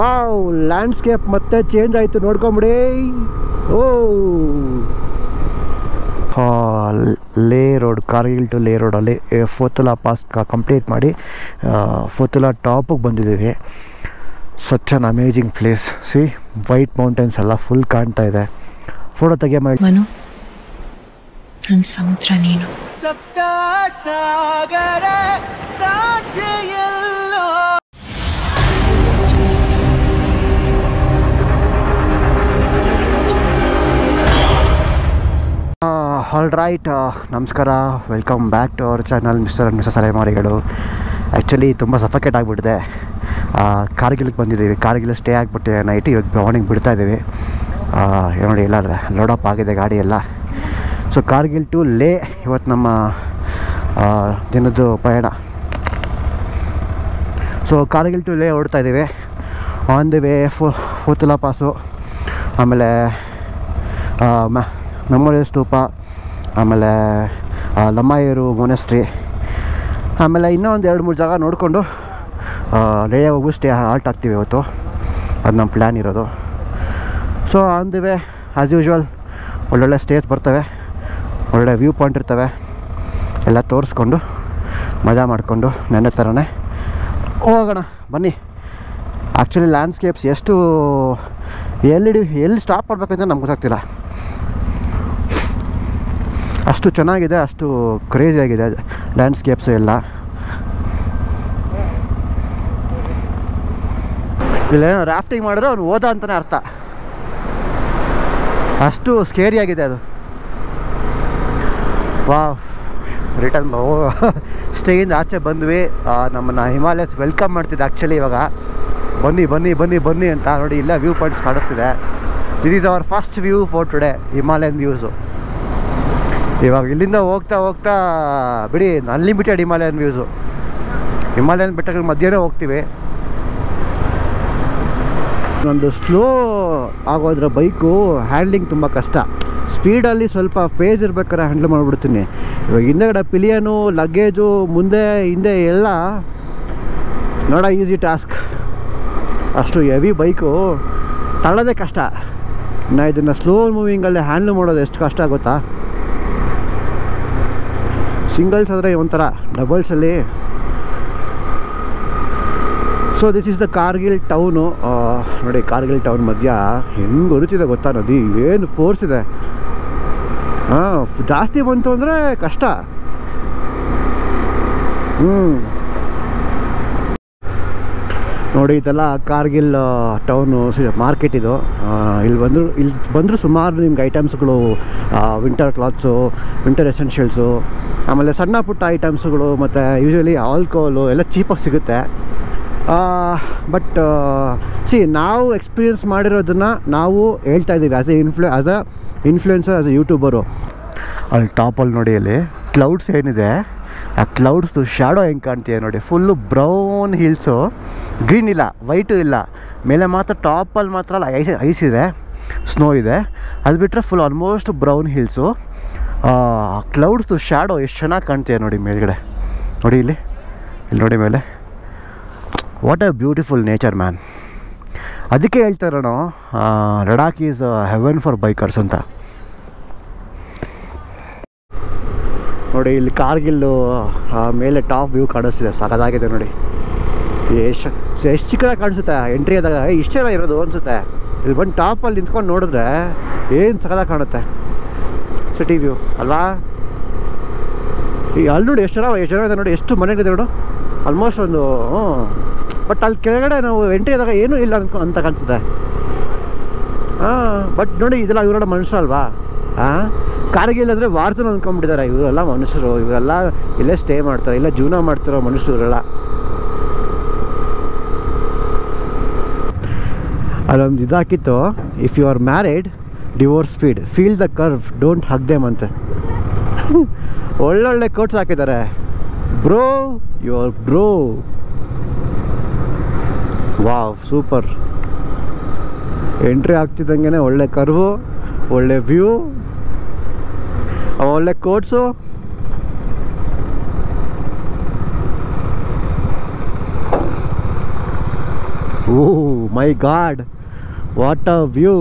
Wow, landscape ಮತ್ತೆ change ಆಯಿತು ನೋಡ್ಕೊಂಬಿಡಿ. ಓ ಲೇ ರೋಡ್, ಕಾರ್ಗಿಲ್ ಟು ಲೇ ರೋಡಲ್ಲಿ ಫೋತುಲಾ ಪಾಸ್ ಕಂಪ್ಲೀಟ್ ಮಾಡಿ ಫೋತುಲಾ ಟಾಪಿಗೆ ಬಂದಿದ್ದೀವಿ. Such an amazing place. C, white mountains ಎಲ್ಲ ಫುಲ್ ಕಾಣ್ತಾ ಇದೆ. ಫೋಟೋ ತೆಗಿಯ ಮಾಡಿ. ಮನು, ನನ್ನ ಸಮುದ್ರ ನೀನು. ಸಪ್ತ ಸಾಗರ ತಾಚೆಯಲ್ಲೋ. ಆಲ್ ರೈಟ್, ನಮಸ್ಕಾರ, welcome back to our channel mister and missus ಅಲೆಮಾರಿಗಳು. ಆ್ಯಕ್ಚುಲಿ ತುಂಬ ಸಫಕೇಟ್ ಆಗಿಬಿಟ್ಟಿದೆ. ಕಾರ್ಗಿಲ್ಗೆ ಬಂದಿದ್ದೀವಿ. ಕಾರ್ಗಿಲ್ ಸ್ಟೇ ಆಗಿಬಿಟ್ಟು ನೈಟ್ ಇವಾಗ ಮಾರ್ನಿಂಗ್ ಬಿಡ್ತಾಯಿದ್ದೀವಿ. ನೋಡಿ ಎಲ್ಲ ಲೋಡಪ್ ಆಗಿದೆ ಗಾಡಿ ಎಲ್ಲ. ಸೊ ಕಾರ್ಗಿಲ್ ಟು ಲೇ ಇವತ್ತು ನಮ್ಮ ದಿನದ್ದು ಪಯಣ. ಸೊ ಕಾರ್ಗಿಲ್ ಟು ಲೇ ಓಡ್ತಾ ಇದ್ದೀವಿ. ಆನ್ ದಿ ವೇ ಫೋತುಲಾ ಪಾಸು, ಆಮೇಲೆ ಮೆಮೋರಿಯಲ್ ಸ್ತೂಪ, ಆಮೇಲೆ ಲಮ್ಮಾಯರು ಮೊನೆಸ್ಟ್ರಿ, ಆಮೇಲೆ ಇನ್ನೂ ಒಂದು 2-3 ಜಾಗ ನೋಡಿಕೊಂಡು ಲೇಹ್ ಹೋಗಿ ಸ್ಟೇ ಹಾಲ್ಟ್ ಆಗ್ತೀವಿ ಇವತ್ತು. ಅದು ನಮ್ಮ ಪ್ಲ್ಯಾನ್ ಇರೋದು. So on the way as usual ಒಳ್ಳೊಳ್ಳೆ ಸ್ಟೇಸ್ ಬರ್ತವೆ, ಒಳ್ಳೆ ವ್ಯೂ ಪಾಯಿಂಟ್ ಇರ್ತವೆ. ಎಲ್ಲ ತೋರಿಸ್ಕೊಂಡು ಮಜಾ ಮಾಡಿಕೊಂಡು ನೆನ್ನೆ ಥರನೇ ಹೋಗೋಣ ಬನ್ನಿ. ಆ್ಯಕ್ಚುಲಿ ಲ್ಯಾಂಡ್ಸ್ಕೇಪ್ಸ್ ಎಷ್ಟು ಎಲ್ಲಿ ಸ್ಟಾಪ್ ಮಾಡಬೇಕಂತ ನಮ್ಗೆ ಗೊತ್ತಾಗ್ತಿಲ್ಲ. ಅಷ್ಟು ಚೆನ್ನಾಗಿದೆ, ಅಷ್ಟು ಕ್ರೇಜಿಯಾಗಿದೆ ಲ್ಯಾಂಡ್ಸ್ಕೇಪ್ಸು ಎಲ್ಲ. ಇಲ್ಲೇನೋ ರಾಫ್ಟಿಂಗ್ ಮಾಡಿದ್ರೆ ಅವ್ನು ಓದ ಅಂತಲೇ ಅರ್ಥ. ಅಷ್ಟು ಸ್ಕೇರಿಯಾಗಿದೆ ಅದು. ವಾವ್, ರಿಟರ್ನ್ ಸ್ಟೇಯಿಂದ ಆಚೆ ಬಂದ್ವಿ. ನಮ್ಮನ್ನು ಹಿಮಾಲಯಸ್ ವೆಲ್ಕಮ್ ಮಾಡ್ತಿದ್ದೆ ಆ್ಯಕ್ಚುಲಿ. ಇವಾಗ ಬನ್ನಿ ಬನ್ನಿ ಬನ್ನಿ ಬನ್ನಿ ಅಂತ ನೋಡಿ, ಇಲ್ಲ ವ್ಯೂ ಪಾಯಿಂಟ್ಸ್ ಕಾಣಿಸ್ತಿದೆ. This is our first view for today, Himalayan views. ಇವಾಗ ಇಲ್ಲಿಂದ ಹೋಗ್ತಾ ಹೋಗ್ತಾ ಬಿಡಿ ಅನ್ಲಿಮಿಟೆಡ್ ಹಿಮಾಲಯನ್ ವ್ಯೂಸು. ಹಿಮಾಲಯನ್ ಬೆಟ್ಟಗಳ ಮಧ್ಯೆನೇ ಹೋಗ್ತೀವಿ. ಒಂದು ಸ್ಲೋ ಆಗೋದ್ರ ಬೈಕು ಹ್ಯಾಂಡ್ಲಿಂಗ್ ತುಂಬ ಕಷ್ಟ. ಸ್ಪೀಡಲ್ಲಿ ಸ್ವಲ್ಪ ಪೇಜ್ ಇರ್ಬೇಕಾದ್ರೆ ಹ್ಯಾಂಡ್ಲ್ ಮಾಡಿಬಿಡ್ತೀನಿ. ಇವಾಗ ಹಿಂದೆಗಡೆ ಪಿಲಿಯನು, ಲಗೇಜು, ಮುಂದೆ ಹಿಂದೆ ಎಲ್ಲ ನೋಡ ಈಸಿ ಟಾಸ್ಕ್. ಅಷ್ಟು ಹೆವಿ ಬೈಕು ತಳ್ಳೋದೇ ಕಷ್ಟ. ನಾ ಇದನ್ನು ಸ್ಲೋ ಮೂವಿಂಗಲ್ಲಿ ಹ್ಯಾಂಡ್ಲ್ ಮಾಡೋದು ಎಷ್ಟು ಕಷ್ಟ ಆಗುತ್ತಾ. ಸಿಂಗಲ್ಸ್ ಆದರೆ ಒಂಥರ, ಡಬಲ್ಸಲ್ಲಿ. So this is the Kargil town. ನೋಡಿ ಕಾರ್ಗಿಲ್ ಟೌನ್ ಮಧ್ಯ ಹೆಂಗೆ ಹೊರುತಿದೆ ಗೊತ್ತಾ ನದಿ. ಏನು ಫೋರ್ಸ್ ಇದೆ. ಜಾಸ್ತಿ ಬಂತು ಅಂದರೆ ಕಷ್ಟ. ನೋಡಿ ಇದೆಲ್ಲ ಕಾರ್ಗಿಲ್ ಟೌನು ಮಾರ್ಕೆಟ್ ಇದು. ಇಲ್ಲಿ ಬಂದರೂ ಸುಮಾರು ನಿಮ್ಗೆ ಐಟಮ್ಸ್ಗಳು, ವಿಂಟರ್ ಕ್ಲಾತ್ಸು, ವಿಂಟರ್ ಎಸೆನ್ಷಿಯಲ್ಸು, ಆಮೇಲೆ ಸಣ್ಣ ಪುಟ್ಟ ಐಟಮ್ಸ್ಗಳು, ಮತ್ತು ಯೂಶ್ವಲಿ ಆಲ್ಕೋಹಾಲು ಎಲ್ಲ ಚೀಪಾಗಿ ಸಿಗುತ್ತೆ. ಬಟ್ ನಾವು ಎಕ್ಸ್ಪೀರಿಯನ್ಸ್ ಮಾಡಿರೋದನ್ನು ನಾವು ಹೇಳ್ತಾ ಇದ್ದೀವಿ as A influencer, as A YouTuber. ಅಲ್ಲಿ ಟಾಪಲ್ಲಿ ನೋಡಿ, ಅಲ್ಲಿ ಕ್ಲೌಡ್ಸ್ ಏನಿದೆ, ಆ ಕ್ಲೌಡ್ಸ್ದು ಶ್ಯಾಡೋ ಹೆಂಗೆ ಕಾಣ್ತಿದೆ ನೋಡಿ. ಫುಲ್ಲು ಬ್ರೌನ್ ಹಿಲ್ಸು, ಗ್ರೀನ್ ಇಲ್ಲ, ವೈಟು ಇಲ್ಲ. ಮೇಲೆ ಮಾತ್ರ ಟಾಪಲ್ಲಿ ಮಾತ್ರ ಐಸ್ ಇದೆ, ಸ್ನೋ ಇದೆ. ಅದು ಬಿಟ್ಟರೆ ಫುಲ್ ಆಲ್ಮೋಸ್ಟ್ ಬ್ರೌನ್ ಹಿಲ್ಸು. ಕ್ಲೌಡ್ಸ್ದು ಶ್ಯಾಡೋ ಎಷ್ಟು ಚೆನ್ನಾಗಿ ಕಾಣ್ತಿದೆ ನೋಡಿ ಮೇಲ್ಗಡೆ. ನೋಡಿ ಇಲ್ಲಿ ನೋಡಿ ಮೇಲೆ. What a beautiful nature man. ಅದಕ್ಕೆ ಹೇಳ್ತಾರೋಣ Ladakh is heaven for bikers ಅಂತ. ನೋಡಿ ಇಲ್ಲಿ ಕಾರ್ಗಿಲ್ಲು ಮೇಲೆ ಟಾಪ್ ವ್ಯೂ ಕಾಣಿಸ್ತಿದೆ, ಸಖತ್ತಾಗಿದೆ ನೋಡಿ. ಎಷ್ಟು ಚಿಕ್ಕದಾಗಿ ಕಾಣಿಸುತ್ತೆ ಎಂಟ್ರಿ ಆದಾಗ. ಇಷ್ಟೇನ ಇರೋದು ಅನಿಸುತ್ತೆ. ಇಲ್ಲಿ ಬಂದು ಟಾಪಲ್ಲಿ ನಿಂತ್ಕೊಂಡು ನೋಡಿದ್ರೆ ಏನು ಸಖತ್ತಾಗಿ ಕಾಣುತ್ತೆ ಸಿಟಿ ವ್ಯೂ ಅಲ್ವಾ. ಈಗ ಅಲ್ಲಿ ನೋಡಿ ಎಷ್ಟು ಜನ ಇದೆ ನೋಡಿ, ಎಷ್ಟು ಮನೆಗಳಿದೆ ನೋಡು. ಆಲ್ಮೋಸ್ಟ್ ಒಂದು ಬಟ್ ಅಲ್ಲಿ ಕೆಳಗಡೆ ನಾವು ಎಂಟ್ರಿ ಆದಾಗ ಏನೂ ಇಲ್ಲ ಅಂತ ಕಾಣಿಸುತ್ತೆ. ಬಟ್ ನೋಡಿ ಇದೆಲ್ಲ ಇವರೆಲ್ಲ ಮನುಷ್ಯರು ಅಲ್ವಾ. ಕಾರ್ಗಿಲ್ ಅಂದರೆ ವಾರ್ಜನ್ ಅಂದ್ಕೊಂಡ್ಬಿಟ್ಟಿದ್ದಾರೆ. ಇವರೆಲ್ಲ ಮನುಷ್ಯರು, ಇವರೆಲ್ಲ ಇಲ್ಲೇ ಸ್ಟೇ ಮಾಡ್ತಾರೆ, ಇಲ್ಲ ಜೀವನ ಮಾಡ್ತಾರೋ ಮನುಷ್ಯರು ಇವರೆಲ್ಲ. ಅಲ್ಲೊಂದು ಇದಾಕಿತ್ತು, if you are married divorce speed, feel the curve, don't hug them ಅಂತ. ಒಳ್ಳೊಳ್ಳೆ ಕೋಟ್ಸ್ ಹಾಕಿದ್ದಾರೆ. Bro, you are bro. Wow, super. Entry ಆಗ್ತಿದ್ದಂಗೆ ಒಳ್ಳೆ ಕರ್ವು, ಒಳ್ಳೆ ವ್ಯೂ, ಒಳ್ಳೆ quotes. Oh my god, what a view.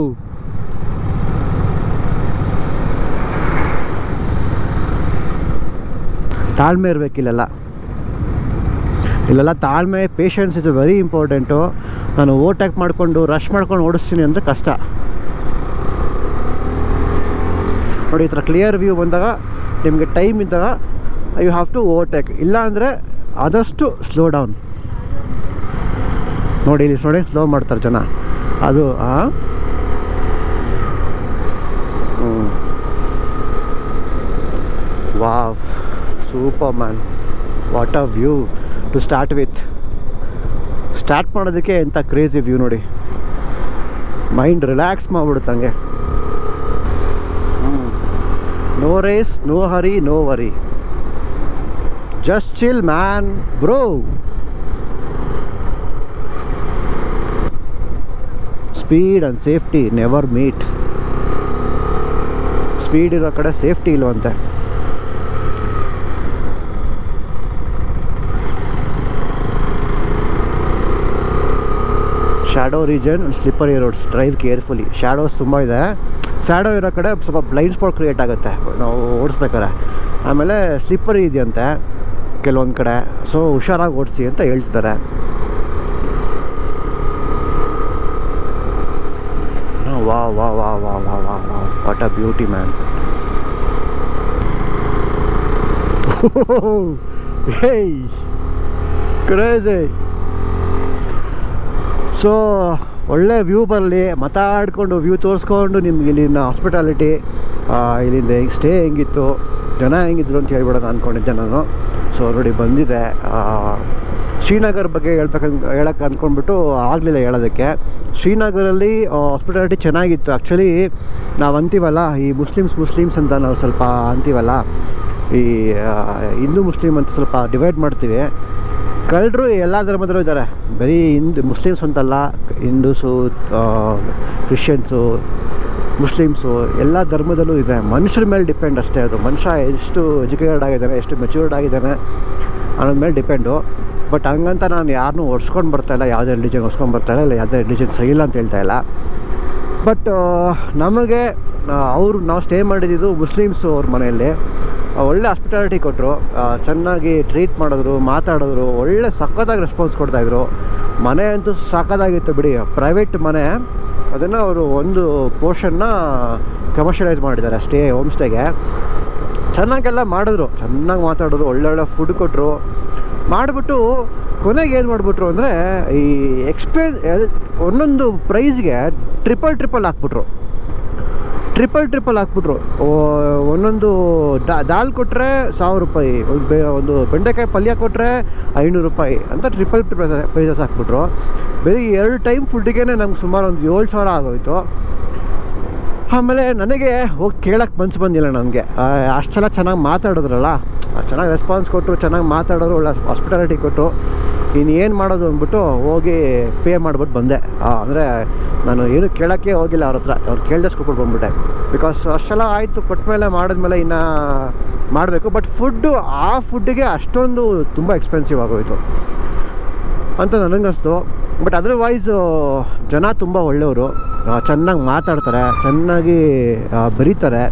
ತಾಳ್ಮೆ ಇರಬೇಕು ಇಲ್ಲೆಲ್ಲ. ತಾಳ್ಮೆ, ಪೇಷನ್ಸ್ ಇಸ್ ವೆರಿ ಇಂಪಾರ್ಟೆಂಟು. ನಾನು ಓವರ್ಟೇಕ್ ಮಾಡಿಕೊಂಡು ರಶ್ ಮಾಡ್ಕೊಂಡು ಓಡಿಸ್ತೀನಿ ಅಂದರೆ ಕಷ್ಟ. ನೋಡಿ, ಈ ಥರ ಕ್ಲಿಯರ್ ವ್ಯೂ ಬಂದಾಗ ನಿಮಗೆ ಟೈಮ್ ಇದ್ದಾಗ ಯು ಹ್ಯಾವ್ ಟು ಓವರ್ಟೇಕ್, ಇಲ್ಲ ಅಂದರೆ ಆದಷ್ಟು ಸ್ಲೋ ಡೌನ್. ನೋಡಿ ಇಲ್ಲಿ ನೋಡಿ, ಸ್ಲೋ ಮಾಡ್ತಾರೆ ಜನ. ಅದು wow, super man, what a view to start with. Start ಮಾಡೋದಕ್ಕೆ ಎಂಥ ಕ್ರೇಜಿ ವ್ಯೂ ನೋಡಿ, ಮೈಂಡ್ ರಿಲ್ಯಾಕ್ಸ್ ಮಾಡಿಬಿಡುತ್ತಂಗೆ. No race, no hurry, no worry, just chill man bro. Speed and safety never meet. Speed ಇರೋ ಕಡೆ safety ಇಲ್ವಂತೆ. Shadow region, slippery roads, drive carefully. Shadows ತುಂಬ ಇದೆ. Shadow ಇರೋ ಕಡೆ ಸ್ವಲ್ಪ ಬ್ಲೈಂಡ್ ಸ್ಪಾಟ್ ಕ್ರಿಯೇಟ್ ಆಗುತ್ತೆ ನಾವು ಓಡಿಸ್ಬೇಕಾರೆ. ಆಮೇಲೆ ಸ್ಲಿಪ್ಪರಿ ಇದೆಯಂತೆ ಕೆಲವೊಂದು ಕಡೆ, ಸೊ ಹುಷಾರಾಗಿ ಓಡಿಸಿ ಅಂತ ಹೇಳ್ತಿದ್ದಾರೆ. ವಾ ವಾ ವಾ ವಾ ವಾ ವಾ ವಾ, what a beauty man. Hey crazy. So ಒಳ್ಳೆ ವ್ಯೂ ಬರಲಿ, ಮಾತಾಡಿಕೊಂಡು ವ್ಯೂ ತೋರಿಸ್ಕೊಂಡು ನಿಮ್ಗೆ ಇಲ್ಲಿನ ಹಾಸ್ಪಿಟಾಲಿಟಿ, ಇಲ್ಲಿಂದ ಸ್ಟೇ ಹೆಂಗಿತ್ತು, ಜನ ಹೆಂಗಿದ್ರು ಅಂತ ಹೇಳ್ಬಿಡೋದು ಅಂದ್ಕೊಂಡಿದ್ದೆ ನಾನು. ಸೊ ನೋಡಿ ಬಂದಿದೆ. ಶ್ರೀನಗರ್ ಬಗ್ಗೆ ಹೇಳಕ್ಕೆ ಅಂದ್ಕೊಂಡ್ಬಿಟ್ಟು ಆಗಲಿಲ್ಲ ಹೇಳೋದಕ್ಕೆ. ಶ್ರೀನಗರಲ್ಲಿ ಹಾಸ್ಪಿಟಾಲಿಟಿ ಚೆನ್ನಾಗಿತ್ತು. ಆ್ಯಕ್ಚುಲಿ ನಾವು ಅಂತೀವಲ್ಲ, ಈ ಮುಸ್ಲಿಮ್ಸ್ ಅಂತ ನಾವು ಸ್ವಲ್ಪ ಅಂತೀವಲ್ಲ, ಈ ಹಿಂದೂ ಮುಸ್ಲಿಮ್ ಅಂತ ಸ್ವಲ್ಪ ಡಿವೈಡ್ ಮಾಡ್ತೀವಿ. ಕಳ್ಳರು ಎಲ್ಲ ಧರ್ಮದಲ್ಲೂ ಇದ್ದಾರೆ, ಬರೀ ಮುಸ್ಲಿಮ್ಸ್ ಅಂತಲ್ಲ, ಹಿಂದೂಸು, ಕ್ರಿಶ್ಚಿಯನ್ಸು, ಮುಸ್ಲಿಮ್ಸು, ಎಲ್ಲ ಧರ್ಮದಲ್ಲೂ ಇದೆ. ಮನುಷ್ಯರ ಮೇಲೆ ಡಿಪೆಂಡ್ ಅಷ್ಟೇ. ಅದು ಮನುಷ್ಯ ಎಷ್ಟು ಎಜುಕೇಟೆಡ್ ಆಗಿದ್ದಾನೆ, ಎಷ್ಟು ಮೆಚ್ಯೂರ್ಡ್ ಆಗಿದ್ದಾನೆ ಅನ್ನೋದ ಮೇಲೆ ಡಿಪೆಂಡು. ಬಟ್ ಹಂಗಂತ ನಾನು ಯಾರನ್ನೂ ಓಡಿಸ್ಕೊಂಡು ಬರ್ತಾಯಿಲ್ಲ, ಯಾವುದೇ ರಿಲಿಜನ್ ಓಡಿಸ್ಕೊಂಡು ಬರ್ತಾಯಿಲ್ಲ, ಇಲ್ಲ ಯಾವುದೇ ರಿಲಿಜನ್ ಸರಿ ಇಲ್ಲ ಅಂತ ಹೇಳ್ತಾಯಿಲ್ಲ. ಬಟ್ ನಮಗೆ ನಾವು ಸ್ಟೇ ಮಾಡಿದ್ದು ಮುಸ್ಲಿಮ್ಸು ಅವ್ರ ಮನೆಯಲ್ಲಿ. ಒಳ್ಳೆ ಹಾಸ್ಪಿಟಾಲಿಟಿ ಕೊಟ್ಟರು, ಚೆನ್ನಾಗಿ ಟ್ರೀಟ್ ಮಾಡಿದ್ರು, ಮಾತಾಡಿದ್ರು, ಒಳ್ಳೆ ಸಖತ್ತಾಗಿ ರೆಸ್ಪಾನ್ಸ್ ಕೊಡ್ತಾಯಿದ್ರು. ಮನೆ ಅಂತೂ ಸಖತ್ತಾಗಿತ್ತು ಬಿಡಿ. ಪ್ರೈವೇಟ್ ಮನೆ, ಅದನ್ನು ಅವರು ಒಂದು ಪೋರ್ಷನ್ನ ಕಮರ್ಷಿಯಲೈಸ್ ಮಾಡಿದ್ದಾರೆ ಹೋಮ್ ಸ್ಟೇಗೆ. ಚೆನ್ನಾಗೆಲ್ಲ ಮಾಡಿದ್ರು, ಚೆನ್ನಾಗಿ ಮಾತಾಡಿದ್ರು, ಒಳ್ಳೊಳ್ಳೆ ಫುಡ್ ಕೊಟ್ಟರು. ಮಾಡಿಬಿಟ್ಟು ಕೊನೆಗೆ ಏನು ಮಾಡಿಬಿಟ್ರು ಅಂದರೆ, ಈ ಒಂದೊಂದು ಪ್ರೈಸ್ಗೆ ಟ್ರಿಪಲ್ ಹಾಕ್ಬಿಟ್ರು. ಒಂದೊಂದು ದಾಲ್ ಕೊಟ್ಟರೆ 1000 ರೂಪಾಯಿ, ಒಂದು ಬೆಂಡೆಕಾಯಿ ಪಲ್ಯ ಕೊಟ್ಟರೆ 500 ರೂಪಾಯಿ ಅಂತ ಟ್ರಿಪಲ್ ಪ್ರೈಸಸ್ ಹಾಕ್ಬಿಟ್ರು. ಬರೀ 2 ಟೈಮ್ ಫುಡ್ಡಿಗೆ ನಮ್ಗೆ ಸುಮಾರು ಒಂದು 7,000 ಆಗೋಯಿತು. ಆಮೇಲೆ ನನಗೆ ಹೋಗಿ ಕೇಳೋಕ್ಕೆ ಮನಸ್ಸು ಬಂದಿಲ್ಲ ನನಗೆ. ಅಷ್ಟೆಲ್ಲ ಚೆನ್ನಾಗಿ ಮಾತಾಡಿದ್ರಲ್ಲ, ಚೆನ್ನಾಗಿ ರೆಸ್ಪಾನ್ಸ್ ಕೊಟ್ಟರು, ಚೆನ್ನಾಗಿ ಮಾತಾಡೋರು, ಒಳ್ಳೆ ಹಾಸ್ಪಿಟಾಲಿಟಿ ಕೊಟ್ಟರು. ಇನ್ನೇನು ಮಾಡೋದು ಅಂದ್ಬಿಟ್ಟು ಹೋಗಿ ಪೇ ಮಾಡಿಬಿಟ್ಟು ಬಂದೆ. ಅಂದರೆ ನಾನು ಏನು ಕೇಳೋಕ್ಕೆ ಹೋಗಿಲ್ಲ ಅವ್ರ ಹತ್ರ, ಅವ್ರು ಕೇಳ್ದಷ್ಟು ಕೊಟ್ಬಿಟ್ಟು ಬಂದ್ಬಿಟ್ಟೆ. ಬಿಕಾಸ್ ಅಷ್ಟೆಲ್ಲ ಆಯಿತು, ಕೊಟ್ಟಮೇಲೆ ಮಾಡಿದ್ಮೇಲೆ ಇನ್ನೂ ಮಾಡಬೇಕು. ಬಟ್ ಆ ಫುಡ್ಡಿಗೆ ಅಷ್ಟೊಂದು ತುಂಬ ಎಕ್ಸ್ಪೆನ್ಸಿವ್ ಆಗೋಯಿತು ಅಂತ ನನಗನ್ನಿಸ್ತು. ಬಟ್ ಅದರ್ವೈಸ್ ಜನ ತುಂಬ ಒಳ್ಳೆಯವರು, ಚೆನ್ನಾಗಿ ಮಾತಾಡ್ತಾರೆ, ಚೆನ್ನಾಗಿ ಬರೀತಾರೆ,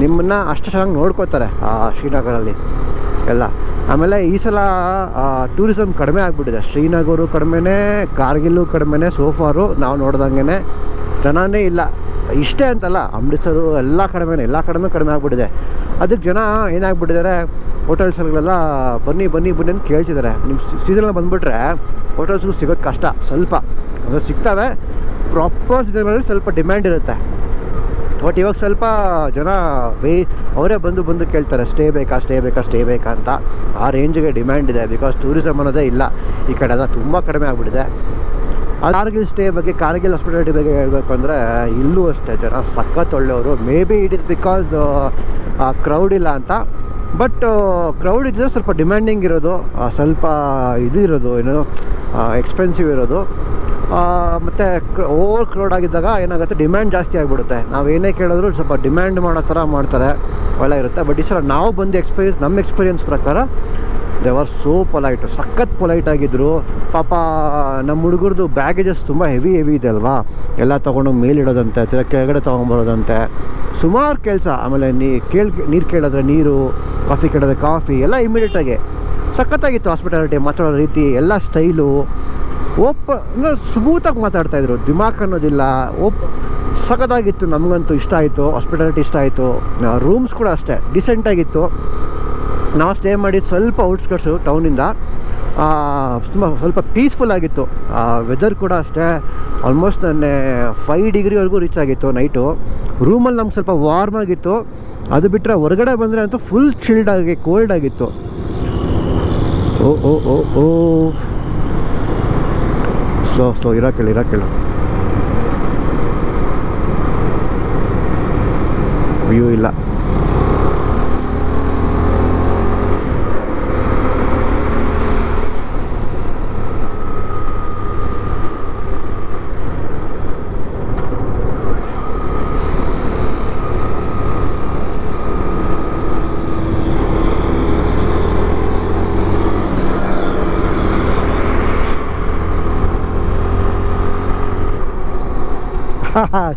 ನಿಮ್ಮನ್ನು ಅಷ್ಟು ಚೆನ್ನಾಗಿ ನೋಡ್ಕೋತಾರೆ ಶ್ರೀನಗರಲ್ಲಿ ಎಲ್ಲ. ಆಮೇಲೆ ಈ ಸಲ ಟೂರಿಸಮ್ ಕಡಿಮೆ ಆಗಿಬಿಟ್ಟಿದೆ. ಶ್ರೀನಗರು ಕಡಿಮೆನೇ, ಕಾರ್ಗಿಲ್ಲು ಕಡಿಮೆನೇ. ಸೋಫಾರು ನಾವು ನೋಡ್ದಂಗೆ ಜನನೇ ಇಲ್ಲ. ಇಷ್ಟೇ ಅಂತಲ್ಲ, ಅಮೃತ್ಸರು ಎಲ್ಲ ಕಡಿಮೆನೇ, ಎಲ್ಲ ಕಡೆನೂ ಕಡಿಮೆ ಆಗಿಬಿಟ್ಟಿದೆ. ಅದಕ್ಕೆ ಜನ ಏನಾಗ್ಬಿಟ್ಟಿದ್ದಾರೆ, ಹೋಟೆಲ್ಸ್ಗಳೆಲ್ಲ ಬನ್ನಿ ಅಂತ ಕೇಳ್ತಿದ್ದಾರೆ. ನಿಮ್ಮ ಸೀಸನಲ್ಲಿ ಬಂದುಬಿಟ್ರೆ ಹೋಟೆಲ್ಸ್ಗಳು ಸಿಗೋದು ಕಷ್ಟ. ಸ್ವಲ್ಪ ಅಂದರೆ ಸಿಗ್ತವೆ, ಪ್ರಾಪರ್ ಸೀಸನಲ್ಲಿ ಸ್ವಲ್ಪ ಡಿಮ್ಯಾಂಡ್ ಇರುತ್ತೆ. ಬಟ್ ಇವಾಗ ಸ್ವಲ್ಪ ಜನ ಅವರೇ ಬಂದು ಕೇಳ್ತಾರೆ, ಸ್ಟೇ ಬೇಕಾ ಅಂತ. ಆ ರೇಂಜಿಗೆ ಡಿಮ್ಯಾಂಡ್ ಇದೆ. ಬಿಕಾಸ್ ಟೂರಿಸಮ್ ಅನ್ನೋದೇ ಇಲ್ಲ ಈ ಕಡೆ, ಎಲ್ಲ ತುಂಬ ಕಡಿಮೆ ಆಗಿಬಿಟ್ಟಿದೆ. ಕಾರ್ಗಿಲ್ ಸ್ಟೇ ಬಗ್ಗೆ, ಕಾರ್ಗಿಲ್ ಹಾಸ್ಪಿಟಾಲಿಟಿ ಬಗ್ಗೆ ಹೇಳಬೇಕು ಅಂದರೆ, ಇಲ್ಲೂ ಅಷ್ಟೇ ಜನ ಸಖತ್ ಒಳ್ಳೆಯವರು. May be it is because crowd ಇಲ್ಲ ಅಂತ. ಬಟ್ ಕ್ರೌಡ್ ಇದ್ದರೆ ಸ್ವಲ್ಪ ಡಿಮ್ಯಾಂಡಿಂಗ್ ಇರೋದು, ಸ್ವಲ್ಪ ಇರೋದು, ಏನು ಎಕ್ಸ್ಪೆನ್ಸಿವ್ ಇರೋದು. ಮತ್ತು ಓವರ್ ಕ್ರೌಡ್ ಆಗಿದ್ದಾಗ ಏನಾಗುತ್ತೆ, ಡಿಮ್ಯಾಂಡ್ ಜಾಸ್ತಿ ಆಗಿಬಿಡುತ್ತೆ. ನಾವು ಏನೇ ಕೇಳಿದ್ರು ಸ್ವಲ್ಪ ಡಿಮ್ಯಾಂಡ್ ಮಾಡೋ ಥರ ಮಾಡ್ತಾರೆ, ಅವೆಲ್ಲ ಇರುತ್ತೆ. ಬಟ್ ಈ ಸಲ ನಾವು ಬಂದು ನಮ್ಮ ಎಕ್ಸ್ಪೀರಿಯನ್ಸ್ ಪ್ರಕಾರ ದೇ ಆರ್ ಸೋ ಪೊಲೈಟ್, ಸಖತ್ ಪೊಲೈಟ್ ಆಗಿದ್ದರು. ಪಾಪ ನಮ್ಮ ಹುಡುಗರದು ಬ್ಯಾಗೇಜಸ್ ತುಂಬ ಹೆವಿ ಇದೆ ಅಲ್ವಾ, ಎಲ್ಲ ತೊಗೊಂಡೋಗಿ ಮೇಲಿಡೋದಂತೆ, ಕೆಳಗಡೆ ತೊಗೊಂಬರೋದಂತೆ, ಸುಮಾರು ಕೆಲಸ. ಆಮೇಲೆ ನೀರು ಕೇಳಿದ್ರೆ ನೀರು, ಕಾಫಿ ಕೇಳಿದ್ರೆ ಕಾಫಿ, ಎಲ್ಲ ಇಮಿಡಿಯೇಟಾಗಿ ಸಖತ್ತಾಗಿತ್ತು. ಹಾಸ್ಪಿಟಾಲಿಟಿ, ಮಾತಾಡೋ ರೀತಿ ಎಲ್ಲ ಸ್ಟೈಲು ಸ್ಮೂತಾಗಿ ಮಾತಾಡ್ತಾಯಿದ್ರು, ದಿಮಾಕ್ ಅನ್ನೋದಿಲ್ಲ. ಸಖತ್ತಾಗಿತ್ತು. ನಮಗಂತೂ ಇಷ್ಟ ಆಯಿತು, ಹಾಸ್ಪಿಟಾಲಿಟಿ ಇಷ್ಟ ಆಯಿತು. ರೂಮ್ಸ್ ಕೂಡ ಅಷ್ಟೇ ಡಿಸೆಂಟಾಗಿತ್ತು. ನಾವು ಸ್ಟೇ ಮಾಡಿದ್ದು ಸ್ವಲ್ಪ ಔಟ್ಸ್ಕರ್ಟ್ಸು ಟೌನಿಂದ, ಸ್ವಲ್ಪ ಪೀಸ್ಫುಲ್ ಆಗಿತ್ತು. ವೆದರ್ ಕೂಡ ಅಷ್ಟೇ, ಆಲ್ಮೋಸ್ಟ್ ನನ್ನ 5 ಡಿಗ್ರಿವರೆಗೂ ರೀಚ್ ಆಗಿತ್ತು ನೈಟು. ರೂಮಲ್ಲಿ ನಮ್ಗೆ ಸ್ವಲ್ಪ ವಾರ್ಮ್ ಆಗಿತ್ತು. ಅದು ಬಿಟ್ಟರೆ ಹೊರಗಡೆ ಬಂದರೆ ಅಂತೂ ಫುಲ್ ಚಿಲ್ಡಾಗಿ ಕೋಲ್ಡ್ ಆಗಿತ್ತು. ಓ ಓ ಓ ಓ ಸ್ಲೋ ಇರೋಕೇಳು ವ್ಯೂ ಇಲ್ಲ.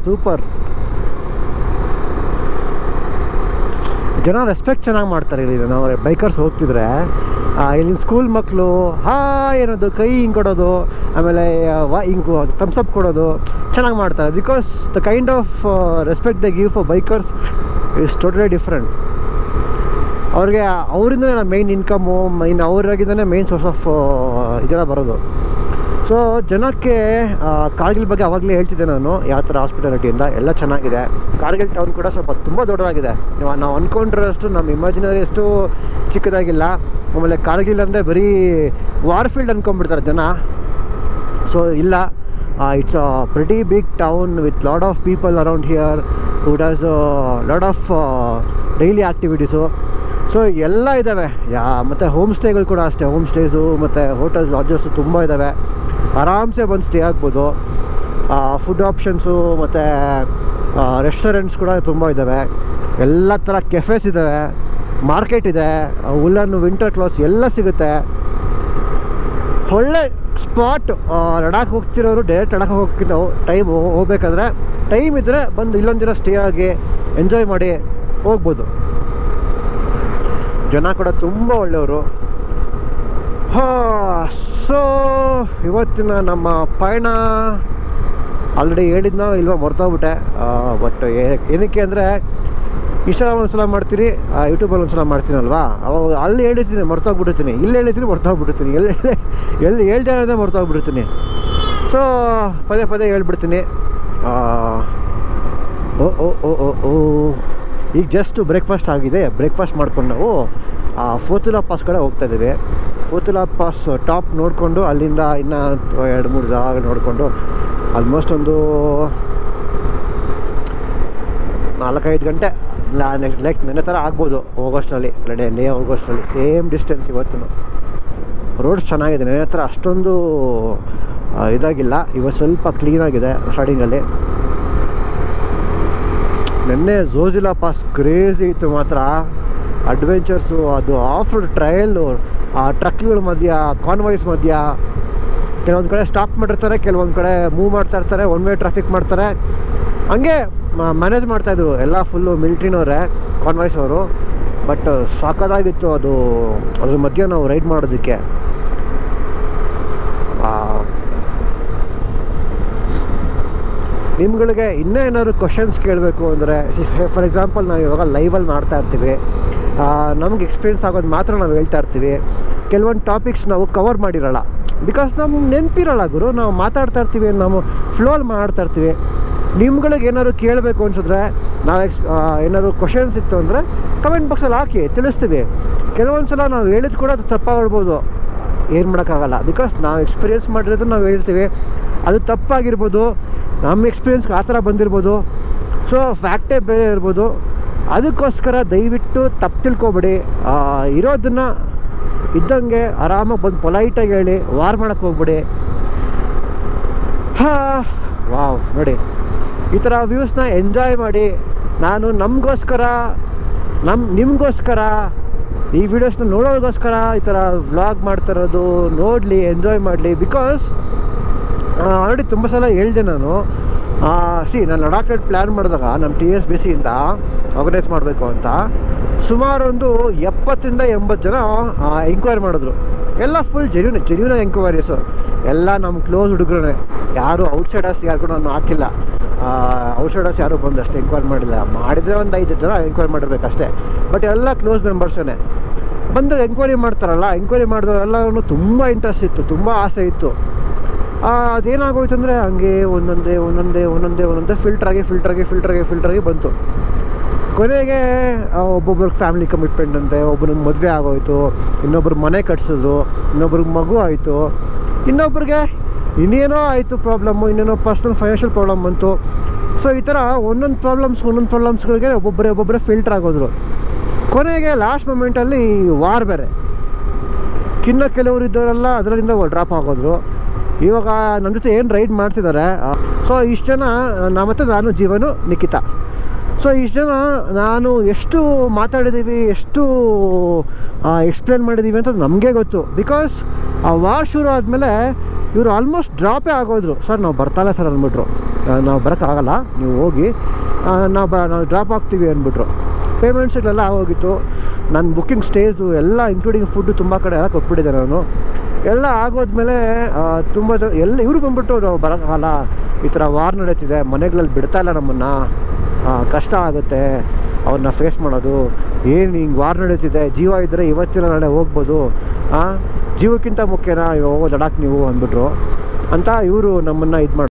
ಸೂಪರ್. ಜನ ರೆಸ್ಪೆಕ್ಟ್ ಚೆನ್ನಾಗಿ ಮಾಡ್ತಾರೆ ಇಲ್ಲಿ. ನಾವು ಬೈಕರ್ಸ್ ಹೋಗ್ತಿದ್ರೆ ಇಲ್ಲಿನ ಸ್ಕೂಲ್ ಮಕ್ಕಳು ಹಾಯ್ ಅನ್ನೋದು, ಕೈ ಹಿಂಗೆ ಕೊಡೋದು, ಆಮೇಲೆ ಹಿಂಗೆ ಥಮ್ಸಪ್ ಕೊಡೋದು ಚೆನ್ನಾಗಿ ಮಾಡ್ತಾರೆ. Because the kind of respect they give for bikers is totally different. ಅವ್ರಿಗೆ ಅವರಿಂದನೇ ಮೇಯ್ನ್ ಇನ್ಕಮು, ಅವರಾಗಿಂದನೇ ಮೇಯ್ನ್ ಸೋರ್ಸ್ ಆಫ್ ಇದೆಲ್ಲ ಬರೋದು. ಸೊ ಜನಕ್ಕೆ ಕಾರ್ಗಿಲ್ ಬಗ್ಗೆ ಆವಾಗಲೇ ಹೇಳ್ತಿದ್ದೆ ನಾನು, ಯಾವ ಥರ ಹಾಸ್ಪಿಟಾಲಿಟಿಯಿಂದ ಎಲ್ಲ ಚೆನ್ನಾಗಿದೆ. ಕಾರ್ಗಿಲ್ ಟೌನ್ ಕೂಡ ಸ್ವಲ್ಪ ತುಂಬ ದೊಡ್ಡದಾಗಿದೆ. ನಾವು ಅಂದ್ಕೊಂಡಿರೋಷ್ಟು ನಮ್ಮ ಇಮ್ಯಾಜಿನರಿ ಅಷ್ಟು ಚಿಕ್ಕದಾಗಿಲ್ಲ. ಆಮೇಲೆ ಕಾರ್ಗಿಲ್ ಅಂದರೆ ಬರೀ ವಾರ್ ಫೀಲ್ಡ್ ಅಂದ್ಕೊಂಡ್ಬಿಡ್ತಾರೆ ಜನ. ಸೊ ಇಲ್ಲ, it's a pretty big town with lot of people around here who does lot of daily activities. So ಎಲ್ಲ ಇದ್ದಾವೆ. ಮತ್ತು ಹೋಮ್ ಸ್ಟೇಗಳು ಕೂಡ ಅಷ್ಟೇ, ಹೋಮ್ ಸ್ಟೇಸು ಮತ್ತು ಹೋಟೆಲ್ ಲಾಡ್ಜಸ್ಸು ತುಂಬ ಇದ್ದಾವೆ. ಆರಾಮ್ಸೆ ಬಂದು ಸ್ಟೇ ಆಗ್ಬೋದು. ಫುಡ್ ಆಪ್ಷನ್ಸು ಮತ್ತು ರೆಸ್ಟೋರೆಂಟ್ಸ್ ಕೂಡ ತುಂಬ ಇದ್ದಾವೆ. ಎಲ್ಲ ಥರ ಕೆಫೆಸ್ ಇದ್ದಾವೆ, ಮಾರ್ಕೆಟ್ ಇದೆ, ವುಲನ್ ವಿಂಟರ್ ಕ್ಲಾತ್ಸ್ ಎಲ್ಲ ಸಿಗುತ್ತೆ. ಒಳ್ಳೆ ಸ್ಪಾಟ್. ಲಡಾಖ್ ಹೋಗ್ತಿರೋರು ಡೈರೆಕ್ಟ್ ಲಡಾಖ್ ಹೋಗ್ಬೇಕಾದ್ರೆ ಟೈಮ್ ಇದ್ದರೆ ಬಂದು ಇಲ್ಲೊಂದು ದಿನ ಸ್ಟೇ ಆಗಿ ಎಂಜಾಯ್ ಮಾಡಿ ಹೋಗ್ಬೋದು. ಜನ ಕೂಡ ತುಂಬ ಒಳ್ಳೆಯವರು. ಸೊ ಇವತ್ತಿನ ನಮ್ಮ ಪಯಣ ಆಲ್ರೆಡಿ ಹೇಳಿದ್ನೋ ಇಲ್ವೋ ಮರ್ತೋಗ್ಬಿಟ್ಟೆ. ಬಟ್ ಏನಕ್ಕೆ ಅಂದರೆ ಇನ್ಸ್ಟಾಗ್ರಾಮ್ ಒಂದ್ಸಲ ಮಾಡ್ತೀರಿ, ಯೂಟ್ಯೂಬಲ್ಲಿ ಒಂದ್ಸಲ ಮಾಡ್ತೀನಲ್ವಾ, ಅವಾಗ ಅಲ್ಲಿ ಹೇಳಿರ್ತೀನಿ ಮರ್ತೋಗ್ಬಿಟ್ಟಿರ್ತೀನಿ, ಇಲ್ಲಿ ಹೇಳಿರ್ತೀನಿ ಮರ್ತೋಗ್ಬಿಟ್ಟಿರ್ತೀನಿ, ಎಲ್ಲಿ ಹೇಳ್ದೆ ಅನ್ನೋದೇ ಮರ್ತೋಗ್ಬಿಟ್ಟಿರ್ತೀನಿ. ಸೊ ಪದೇ ಹೇಳ್ಬಿಡ್ತೀನಿ. ಈಗ ಜಸ್ಟ್ ಬ್ರೇಕ್ಫಾಸ್ಟ್ ಆಗಿದೆ. ಬ್ರೇಕ್ಫಾಸ್ಟ್ ಮಾಡ್ಕೊಂಡು ನಾವು ಫೋತುಲಾ ಪಾಸ್ ಕಡೆ ಹೋಗ್ತಾಯಿದ್ದೀವಿ. ಫೋತುಲಾ ಪಾಸ್ ಟಾಪ್ ನೋಡಿಕೊಂಡು ಅಲ್ಲಿಂದ ಇನ್ನೂ 2-3 ಜಾಗ ನೋಡಿಕೊಂಡು ಆಲ್ಮೋಸ್ಟ್ ಒಂದು 4-5 ಗಂಟೆ ಲೈಕ್ ನೆನ್ನೆ ಥರ ಆಗ್ಬೋದು ಹೋಗೋಷ್ಟರಲ್ಲಿ, ಲಡೇ ಹೋಗೋಷ್ಟರಲ್ಲಿ. ಸೇಮ್ ಡಿಸ್ಟೆನ್ಸ್ ಇವತ್ತು. ರೋಡ್ಸ್ ಚೆನ್ನಾಗಿದೆ, ನೆನ್ನೆ ಹತ್ರ ಅಷ್ಟೊಂದು ಇದಾಗಿಲ್ಲ. ಇವತ್ತು ಸ್ವಲ್ಪ ಕ್ಲೀನಾಗಿದೆ ಸ್ಟಾರ್ಟಿಂಗಲ್ಲಿ. ನೆನ್ನೆ ಝೋಜಿಲಾ ಪಾಸ್ ಕ್ರೇಜಿ ಇತ್ತು ಮಾತ್ರ. ಅಡ್ವೆಂಚರ್ಸು, ಅದು ಆಫ್ ರೋಡ್ ಟ್ರಯಲ್ಲು, ಆ ಟ್ರಕ್ಗಳ ಮಧ್ಯ, ಕಾನ್ವಾಯ್ಸ್ ಮಧ್ಯ. ಕೆಲವೊಂದು ಕಡೆ ಸ್ಟಾಪ್ ಮಾಡಿರ್ತಾರೆ, ಕೆಲವೊಂದು ಕಡೆ ಮೂವ್ ಮಾಡ್ತಾ ಇರ್ತಾರೆ, ಒನ್ ವೇ ಟ್ರಾಫಿಕ್ ಮಾಡ್ತಾರೆ. ಹಂಗೆ ಮ್ಯಾನೇಜ್ ಮಾಡ್ತಾಯಿದ್ರು ಎಲ್ಲ ಫುಲ್ಲು ಮಿಲ್ಟ್ರಿನವರೇ, ಕಾನ್ವಾಯ್ಸ್ ಅವರು. ಬಟ್ ಸಾಕಾಗಿತ್ತು ಅದು, ಅದ್ರ ಮಧ್ಯೆ ನಾವು ರೈಡ್ ಮಾಡೋದಕ್ಕೆ. ನಿಮ್ಗಳಿಗೆ ಇನ್ನೂ ಏನಾದ್ರು ಕ್ವಶನ್ಸ್ ಕೇಳಬೇಕು ಅಂದರೆ, ಫಾರ್ ಎಕ್ಸಾಂಪಲ್ ನಾವು ಇವಾಗ ಲೈವಲ್ಲಿ ಮಾಡ್ತಾ ಇರ್ತೀವಿ, ನಮ್ಗೆ ಎಕ್ಸ್ಪೀರಿಯನ್ಸ್ ಆಗೋದು ಮಾತ್ರ ನಾವು ಹೇಳ್ತಾ ಇರ್ತೀವಿ. ಕೆಲವೊಂದು ಟಾಪಿಕ್ಸ್ ನಾವು ಕವರ್ ಮಾಡಿರೋಲ್ಲ, ಬಿಕಾಸ್ ನಮ್ಗೆ ನೆನಪಿರೋಲ್ಲ ಗುರು. ನಾವು ಮಾತಾಡ್ತಾ ಇರ್ತೀವಿ, ನಾವು ಫ್ಲೋಲ್ಲಿ ಮಾಡ್ತಾ ಇರ್ತೀವಿ. ನಿಮ್ಗಳಿಗೆ ಏನಾದ್ರು ಕೇಳಬೇಕು ಅನ್ಸಿದ್ರೆ, ನಾವು ಏನಾದ್ರು ಕ್ವಶನ್ಸ್ ಇತ್ತು ಅಂದರೆ ಕಮೆಂಟ್ ಬಾಕ್ಸಲ್ಲಿ ಹಾಕಿ ತಿಳಿಸ್ತೀವಿ. ಕೆಲವೊಂದು ಸಲ ನಾವು ಹೇಳಿದ್ದು ಕೂಡ ಅದು ತಪ್ಪಾಗಿರ್ಬೋದು, ಏನು ಮಾಡೋಕ್ಕಾಗಲ್ಲ. ಬಿಕಾಸ್ ನಾವು ಎಕ್ಸ್ಪೀರಿಯೆನ್ಸ್ ಮಾಡಿರೋದು ನಾವು ಹೇಳ್ತೀವಿ, ಅದು ತಪ್ಪಾಗಿರ್ಬೋದು, ನಮ್ಮ ಎಕ್ಸ್ಪೀರಿಯೆನ್ಸ್ಗೆ ಆ ಥರ ಬಂದಿರ್ಬೋದು. ಸೊ ಫ್ಯಾಕ್ಟೇ ಬೇರೆ ಇರ್ಬೋದು. ಅದಕ್ಕೋಸ್ಕರ ದಯವಿಟ್ಟು ತಪ್ಪು ತಿಳ್ಕೊಬೇಡಿ. ಇರೋದನ್ನು ಇದ್ದಂಗೆ ಆರಾಮಾಗಿ ಬಂದು ಪೊಲೈಟಾಗಿ ಹೇಳಿ, ವಾರ್ ಮಾಡೋಕ್ಕೆ ಹೋಗ್ಬೇಡಿ. ವಾವ್, ನೋಡಿ ಈ ಥರ ವ್ಯೂಸ್ನ ಎಂಜಾಯ್ ಮಾಡಿ. ನಾನು ನಿಮಗೋಸ್ಕರ ಈ ವಿಡಿಯೋಸ್ನ ನೋಡೋರಿಗೋಸ್ಕರ ಈ ಥರ ವ್ಲಾಗ್ ಮಾಡ್ತಿರೋದು, ನೋಡಲಿ, ಎಂಜಾಯ್ ಮಾಡಲಿ. ಬಿಕಾಸ್ ಆಲ್ರೆಡಿ ತುಂಬ ಸಲ ಹೇಳಿದೆ ನಾನು. ನಾನು ಲಡಾಖ್ ರೈಡ್ ಪ್ಲ್ಯಾನ್ ಮಾಡಿದಾಗ ನಮ್ಮ TSBCಯಿಂದ ಆರ್ಗನೈಸ್ ಮಾಡಬೇಕು ಅಂತ ಸುಮಾರು ಒಂದು 70 to 80 ಜನ ಎಂಕ್ವೈರಿ ಮಾಡಿದ್ರು. ಎಲ್ಲ ಫುಲ್ ಜೆನ್ಯೂನ್ ಎಂಕ್ವೈರೀಸು, ಎಲ್ಲ ನಮ್ಮ ಕ್ಲೋಸ್ ಹುಡುಗರೇ, ಯಾರು ಔಟ್ಸೈಡರ್ಸ್ ಯಾರು ಕೂಡ ನಾನು ಹಾಕಿಲ್ಲ. ಔಟ್ಸೈಡರ್ಸ್ ಯಾರು ಬಂದು ಅಷ್ಟು ಎಂಕ್ವೈರಿ ಮಾಡಿದರೆ ಒಂದು 5 ಜನ ಎಂಕ್ವೈರಿ ಮಾಡಿರ್ಬೇಕಷ್ಟೇ. ಬಟ್ ಎಲ್ಲ ಕ್ಲೋಸ್ ಮೆಂಬರ್ಸೇ ಬಂದು ಎಂಕ್ವೈರಿ ಮಾಡ್ತಾರಲ್ಲ. ಎಂಕ್ವೈರಿ ಮಾಡಿದವರೆಲ್ಲರೂ ತುಂಬ ಇಂಟ್ರೆಸ್ಟ್ ಇತ್ತು, ತುಂಬ ಆಸೆ ಇತ್ತು. ಅದೇನಾಗೋಯ್ತು ಅಂದರೆ ಹಂಗೆ ಒಂದೊಂದೇ ಫಿಲ್ಟ್ರಾಗಿ ಬಂತು. ಕೊನೆಗೆ ಒಬ್ಬೊಬ್ರಿಗೆ ಫ್ಯಾಮಿಲಿ ಕಮಿಟ್ಮೆಂಟ್ ಅಂತೆ, ಒಬ್ಬನಿಗೆ ಮದುವೆ ಆಗೋಯ್ತು, ಇನ್ನೊಬ್ರಿಗೆ ಮನೆ ಕಟ್ಸಿದ್ರು, ಇನ್ನೊಬ್ರಿಗೆ ಮಗು ಆಯಿತು, ಇನ್ನೊಬ್ರಿಗೆ ಇನ್ನೇನೋ ಆಯಿತು ಪ್ರಾಬ್ಲಮ್ಮು, ಇನ್ನೇನೋ ಪರ್ಸ್ನಲ್ ಫೈನಾನ್ಷಿಯಲ್ ಪ್ರಾಬ್ಲಮ್ ಬಂತು. ಸೊ ಈ ಥರ ಒಂದೊಂದು ಪ್ರಾಬ್ಲಮ್ಸ್ಗಳಿಗೆ ಒಬ್ಬೊಬ್ಬರೇ ಫಿಲ್ಟರ್ ಆಗೋದ್ರು. ಕೊನೆಗೆ ಲಾಸ್ಟ್ ಮೂಮೆಂಟಲ್ಲಿ ವಾರ್ ಬೇರೆ, ಕೆಲವರು ಇದ್ದವರೆಲ್ಲ ಅದರಿಂದ ಡ್ರಾಪ್ ಆಗೋದ್ರು. ಇವಾಗ ನಮ್ಮ ಜೊತೆ ಏನು ರೈಡ್ ಮಾಡ್ತಿದ್ದಾರೆ, ಸೊ ಇಷ್ಟು ಜನ ನಾನು ಜೀವನು ನಿಖಿತಾ. ಸೊ ಇಷ್ಟು ಜನ ನಾನು ಎಷ್ಟು ಮಾತಾಡಿದ್ದೀವಿ, ಎಷ್ಟು ಎಕ್ಸ್ಪ್ಲೇನ್ ಮಾಡಿದ್ದೀವಿ ಅಂತ ನಮಗೆ ಗೊತ್ತು. ಬಿಕಾಸ್ ಆ ವಾರ್ ಶುರು ಆದಮೇಲೆ ಇವರು ಆಲ್ಮೋಸ್ಟ್ ಡ್ರಾಪೇ ಆಗೋದ್ರು. ಸರ್ ನಾವು ಬರ್ತಾಯಿಲ್ಲ ಸರ್ ಅಂದ್ಬಿಟ್ರು, ನಾವು ಬರೋಕ್ಕಾಗಲ್ಲ, ನೀವು ಹೋಗಿ, ನಾವು ಡ್ರಾಪ್ ಆಗ್ತೀವಿ ಅಂದ್ಬಿಟ್ರು. ಪೇಮೆಂಟ್ಸ್ಗಳೆಲ್ಲ ಆಗೋಗಿತ್ತು. ನನ್ನ ಬುಕ್ಕಿಂಗ್ ಸ್ಟೇಜು ಎಲ್ಲ ಇನ್ಕ್ಲೂಡಿಂಗ್ ಫುಡ್ಡು ತುಂಬ ಕಡೆ ಎಲ್ಲ ಕೊಟ್ಬಿಟ್ಟಿದ್ದೆ ನಾನು. ಎಲ್ಲ ಆಗೋದ್ಮೇಲೆ ತುಂಬ ಜನ ಇವರು ಬಂದ್ಬಿಟ್ಟು ನಾವು ಬರೋಕ್ಕಾಗಲ್ಲ, ಈ ಥರ ವಾರ್ ನಡೀತಿದೆ, ಮನೆಗಳಲ್ಲಿ ಬಿಡ್ತಾಯಿಲ್ಲ ನಮ್ಮನ್ನು, ಕಷ್ಟ ಆಗುತ್ತೆ ಅವ್ರನ್ನ ಫೇಸ್ ಮಾಡೋದು, ಏನು ಹಿಂಗೆ ವಾರ್ ನಡೀತಿದೆ, ಜೀವ ಇದ್ದರೆ ಇವತ್ತಿನ ನಾಳೆ ಹೋಗ್ಬೋದು, ಜೀವಕ್ಕಿಂತ ಮುಖ್ಯನಾ ಲಡಾಖ್ ನೀವು ಅಂದ್ಬಿಟ್ರು ಅಂತ ಇವರು ನಮ್ಮನ್ನು ಇದು ಮಾಡಿ